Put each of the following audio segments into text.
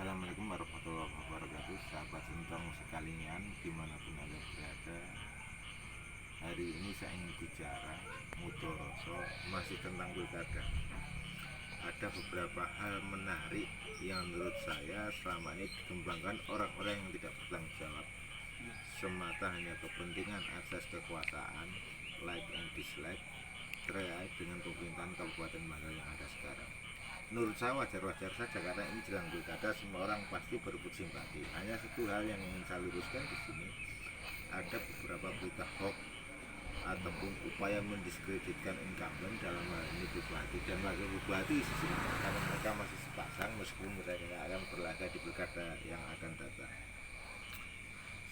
Assalamualaikum warahmatullahi wabarakatuh. Sahabat Sentong sekalian dimanapun Anda berada, hari ini saya ingin bicara mudoroso masih tentang pilkada. Ada beberapa hal menarik yang menurut saya selama ini dikembangkan orang-orang yang tidak bertanggung jawab, semata hanya kepentingan akses kekuasaan, like and dislike terkait dengan pemerintahan Kabupaten Bantul yang ada sekarang. Menurut saya wajar-wajar saja karena ini jelang pilkada, semua orang pasti berebut simpati. Hanya satu hal yang ingin saya luruskan di sini, ada beberapa berita hoax ataupun upaya mendiskreditkan incumbent, dalam hal ini bupati dan wakil bupati sesungguhnya, karena mereka masih sepasang meskipun mereka akan berlaga di pilkada yang akan datang.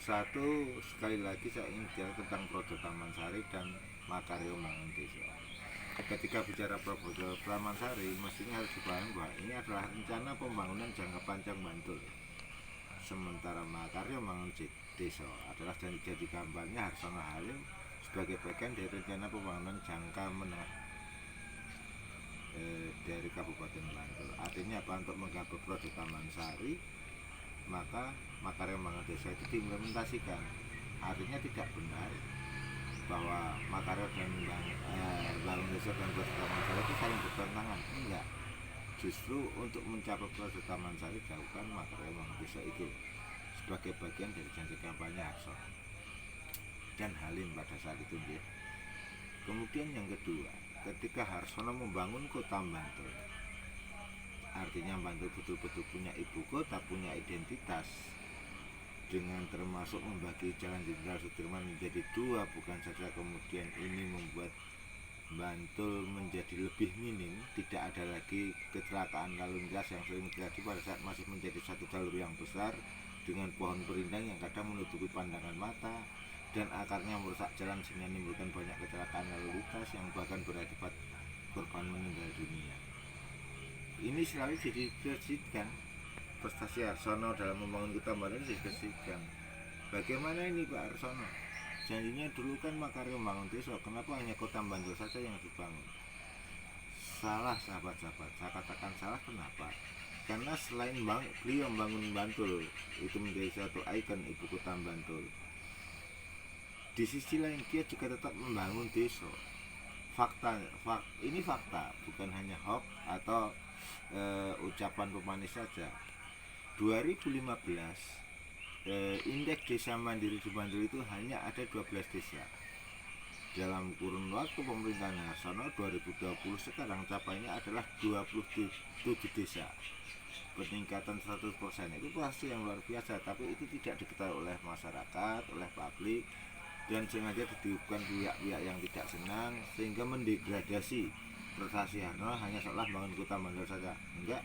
Satu, sekali lagi saya ingin bicara tentang proyek Taman Sari dan Makaryo Mangun Desa. Ketika bicara proposal Taman Sari, mestinya harus dipahami bahwa ini adalah rencana pembangunan jangka panjang Bantul. Sementara Makaryo Mangun Desa adalah janji-janji kampanye Harsono Halim sebagai bagian dari rencana pembangunan jangka menengah dari Kabupaten Bantul. Artinya apa? Untuk menggapai proyek Taman Sari, maka Makaryo Mangun Desa itu diimplementasikan. Artinya tidak benar bahwa Makaryo dan Bangun Desa dan proyek Taman Sari itu saling bertentangan. Enggak, justru untuk mencapai proyek Taman Sari dilakukan Makaryo Bangun Desa itu sebagai bagian dari janji kampanye Harsono dan Halim pada saat itu. Kemudian yang kedua, ketika Harsono membangun kota Bantul, artinya Bantul betul-betul punya ibu kota, punya identitas, dengan termasuk membagi Jalan Jenderal Sudirman menjadi dua. Bukan saja kemudian ini membuat Bantul menjadi lebih minim, tidak ada lagi kecelakaan lalu lintas yang sering terjadi pada saat masih menjadi satu jalur yang besar dengan pohon perindang yang kadang menutupi pandangan mata dan akarnya merusak jalan sehingga menimbulkan banyak kecelakaan lalu lintas yang bahkan berakibat korban meninggal dunia. Ini selalu didiskusikan. Prestasi Harsono dalam membangun kota Bantul didiskusikan. Bagaimana ini Pak Harsono? Janjinya dulu kan Makaryo Mangun Desa, kenapa hanya kota Bantul saja yang dibangun? Salah sahabat-sahabat, saya katakan salah kenapa? Karena selain beliau membangun Bantul itu menjadi satu ikon ibu kota Bantul, di sisi lain dia juga tetap membangun desa. Ini fakta, bukan hanya hoax atau ucapan pemanis saja. 2015 indeks desa mandiri di Bantul itu hanya ada 12 desa. Dalam kurun waktu pemerintahan Harsono 2020 sekarang capainya adalah 27 desa. Peningkatan 100% itu pasti yang luar biasa, tapi itu tidak diketahui oleh masyarakat, oleh publik, dan sengaja ditiupkan pihak-pihak yang tidak senang sehingga mendegradasi prestasi Harsono hanya seolah bangun kota Bantul saja. Enggak,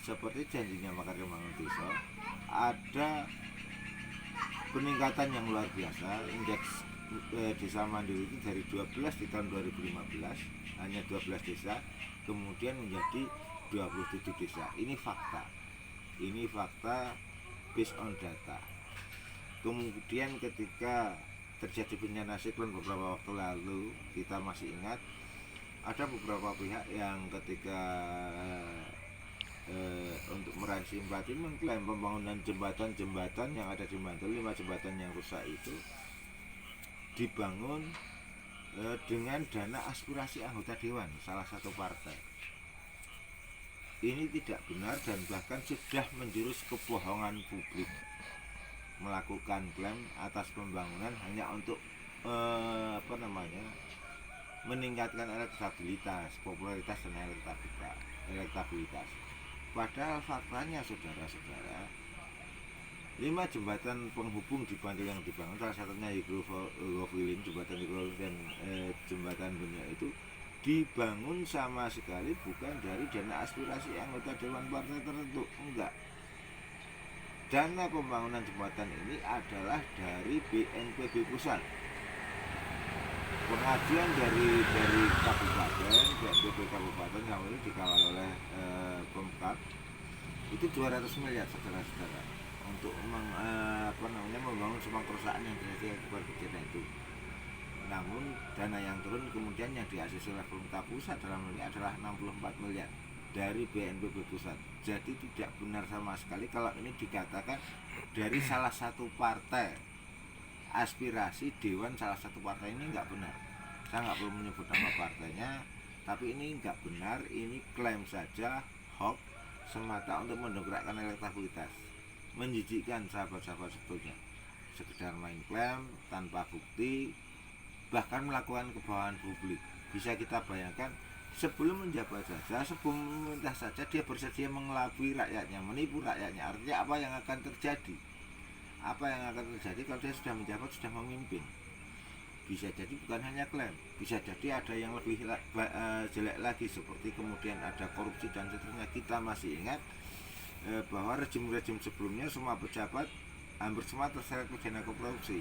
seperti janjinya Makaryo Mangun Desa, ada peningkatan yang luar biasa. Indeks desa mandiri itu dari 12 di tahun 2015 hanya 12 desa, kemudian menjadi 27 desa. Ini fakta based on data. Kemudian ketika terjadi bencana siklon beberapa waktu lalu, kita masih ingat ada beberapa pihak yang ketika untuk meraih simpati mengklaim pembangunan jembatan yang ada di Bantul, 5 jembatan yang rusak itu dibangun dengan dana aspirasi anggota dewan salah satu partai. Ini tidak benar dan bahkan sudah menjurus kebohongan publik, melakukan klaim atas pembangunan hanya untuk meningkatkan elektabilitas, popularitas dan elektabilitas. Padahal faktanya saudara-saudara, 5 jembatan penghubung di Bantul yang dibangun, salah satunya Hidrofilin, jembatan Hidrofilin dan jembatan Benya itu dibangun sama sekali bukan dari dana aspirasi anggota dewan partai tertentu, enggak. Dana pembangunan jembatan ini adalah dari BNPB pusat. Pengajuan dari kabupaten, BNPB kabupaten yang ini dikawal oleh Pemkab itu 200 miliar saudara-saudara untuk membangun semua kerusakan yang terjadi akibat kejadian itu. Namun dana yang turun kemudian yang diaksesi oleh pemerintah pusat dalam hal ini adalah 64 miliar. dari BNPB pusat. Jadi tidak benar sama sekali kalau ini dikatakan dari salah satu partai, aspirasi dewan salah satu partai. Ini nggak benar. Saya nggak perlu menyebut nama partainya, tapi ini nggak benar. Ini klaim saja, hoax semata untuk mendongkrakkan elektabilitas, menjijikkan sahabat-sahabat sebetulnya. Sekedar main klaim tanpa bukti, bahkan melakukan kebohongan publik. Bisa kita bayangkan, sebelum menjabat saja, sebelum memerintah saja, dia bersedia mengelabui rakyatnya, menipu rakyatnya. Artinya apa yang akan terjadi? Apa yang akan terjadi kalau dia sudah menjabat, sudah memimpin? Bisa jadi bukan hanya klaim, bisa jadi ada yang lebih jelek lagi, seperti kemudian ada korupsi dan seterusnya. Kita masih ingat bahwa rejim-rejim sebelumnya semua pejabat hampir semua terseret pidana korupsi.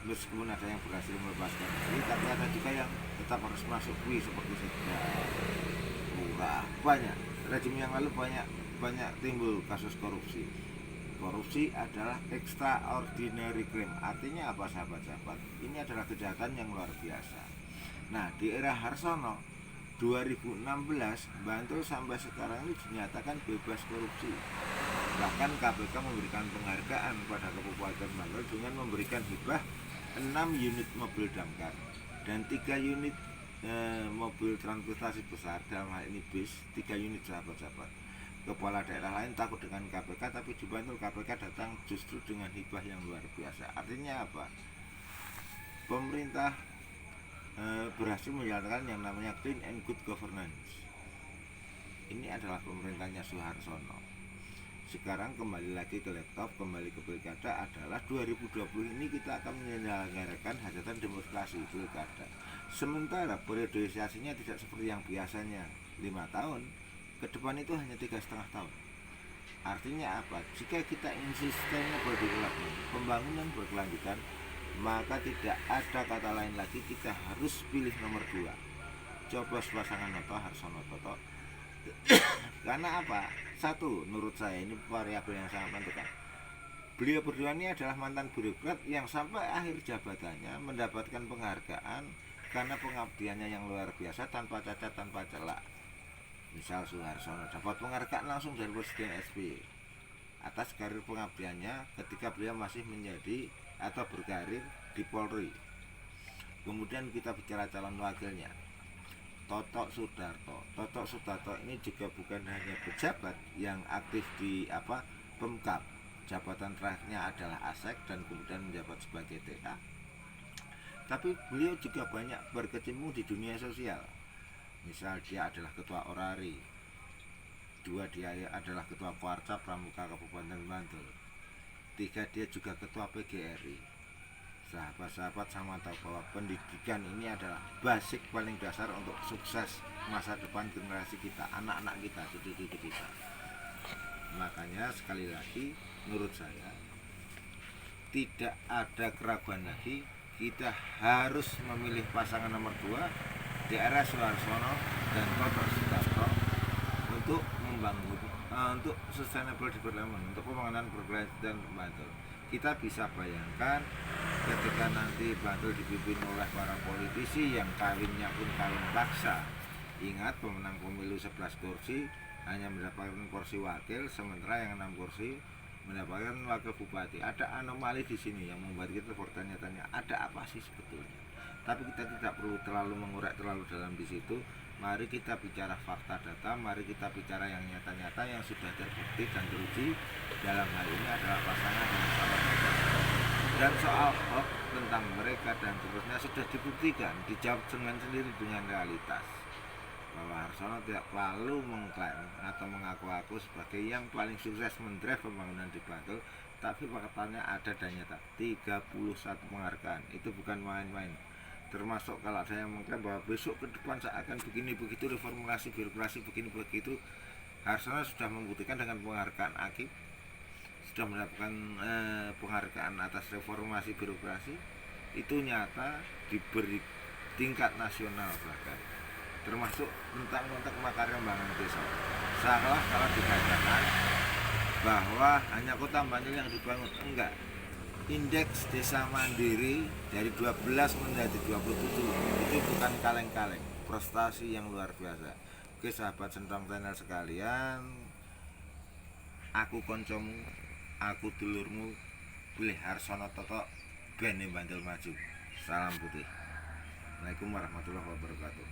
Meskipun ada yang berhasil melepaskan diri, tapi ada juga yang tetap harus masuk kui, seperti Sekda, Lurah. Banyak rejim yang lalu banyak timbul kasus korupsi. Korupsi adalah extraordinary crime. Artinya apa, sahabat-sahabat? Ini adalah kejahatan yang luar biasa. Nah, di era Harsono 2016, Bantul sampai sekarang ini dinyatakan bebas korupsi. Bahkan KPK memberikan penghargaan pada Kabupaten Bantul dengan memberikan hibah 6 unit mobil damkar dan 3 unit mobil transportasi besar, dalam hal ini bis, 3 unit, sahabat-sahabat. Kepala daerah lain takut dengan KPK, tapi di Bantul KPK datang justru dengan hibah yang luar biasa. Artinya apa? Pemerintah berhasil menjalankan yang namanya clean and good governance. Ini adalah pemerintahnya Soeharsono. Sekarang kembali lagi ke laptop, kembali ke pilkada, adalah 2020 ini kita akan menyelenggarakan hajatan demokrasi pilkada. Sementara periodisasinya tidak seperti yang biasanya 5 tahun, ke depan itu hanya 3,5 tahun. Artinya apa? Jika kita ingin sustainable development, pembangunan berkelanjutan, maka tidak ada kata lain lagi, kita harus pilih nomor 2. Coblos pasangan Noto Harsono Toto. Karena apa? Satu, menurut saya ini variabel yang sangat menentukan. Beliau berdua ini adalah mantan birokrat yang sampai akhir jabatannya mendapatkan penghargaan karena pengabdiannya yang luar biasa, tanpa cacat, tanpa celak. Misal Soeharsono dapat penghargaan langsung dari Presiden SBY atas karir pengabdiannya ketika beliau masih menjadi atau berkarir di Polri. Kemudian kita bicara calon wakilnya, Toto Sudarto. Toto Sudarto ini juga bukan hanya pejabat yang aktif di Pemkab, jabatan terakhirnya adalah Asek dan kemudian menjabat sebagai TK. Tapi beliau juga banyak berkecimpung di dunia sosial. Misal dia adalah ketua Orari, 2 dia adalah ketua Kuarca Pramuka Kabupaten Bantul, 3 dia juga ketua PGRI. Sahabat-sahabat sama tahu bahwa pendidikan ini adalah basic paling dasar untuk sukses masa depan generasi kita, anak-anak kita, cucu-cucu kita. Makanya sekali lagi, menurut saya tidak ada keraguan lagi, kita harus memilih pasangan nomor 2 di era Soeharsono dan Toto Sudarto untuk membangun, untuk sustainable development, untuk pembangunan berkelanjutan Bantul. Kita bisa bayangkan ketika nanti Bantul dipimpin oleh para politisi yang kawinnya pun kawin paksa. Ingat, pemenang pemilu 11 kursi hanya mendapatkan kursi wakil, sementara yang 6 kursi mendapatkan wakil bupati. Ada anomali di sini yang membuat kita bertanya-tanya, ada apa sih sebetulnya? Tapi kita tidak perlu terlalu mengurek terlalu dalam di situ. Mari kita bicara fakta data, mari kita bicara yang nyata-nyata yang sudah terbukti dan teruji. Dalam hal ini adalah pasangan yang sama. Dan soal hoax tentang mereka dan seterusnya sudah dibuktikan, dijawab dengan sendiri dengan realitas. Bahwa Harsono tidak lalu mengklaim atau mengaku-aku sebagai yang paling sukses mendrive pembangunan di Bantul, tapi faktanya ada dan nyata 31 penghargaan. Itu bukan main-main. Termasuk kalau ada yang mengklaim bahwa besok ke depan saya akan begini begitu, reformulasi birokrasi begini begitu. Harsono sudah membuktikan dengan penghargaan AKIP, sudah mendapatkan penghargaan atas reformasi birokrasi. Itu nyata, diberi tingkat nasional bahkan, termasuk tentang makarya pembangunan desa. Salah kalau dikatakan bahwa hanya kota Bantul yang dibangun, enggak. Indeks desa mandiri dari 12 menjadi 27 itu bukan kaleng-kaleng, prestasi yang luar biasa. Oke sahabat Centong Channel sekalian, aku koncomu, aku dulurmu, Bilih Harsono Toto, Bene Bandel Maju. Salam putih. Assalamualaikum warahmatullahi wabarakatuh.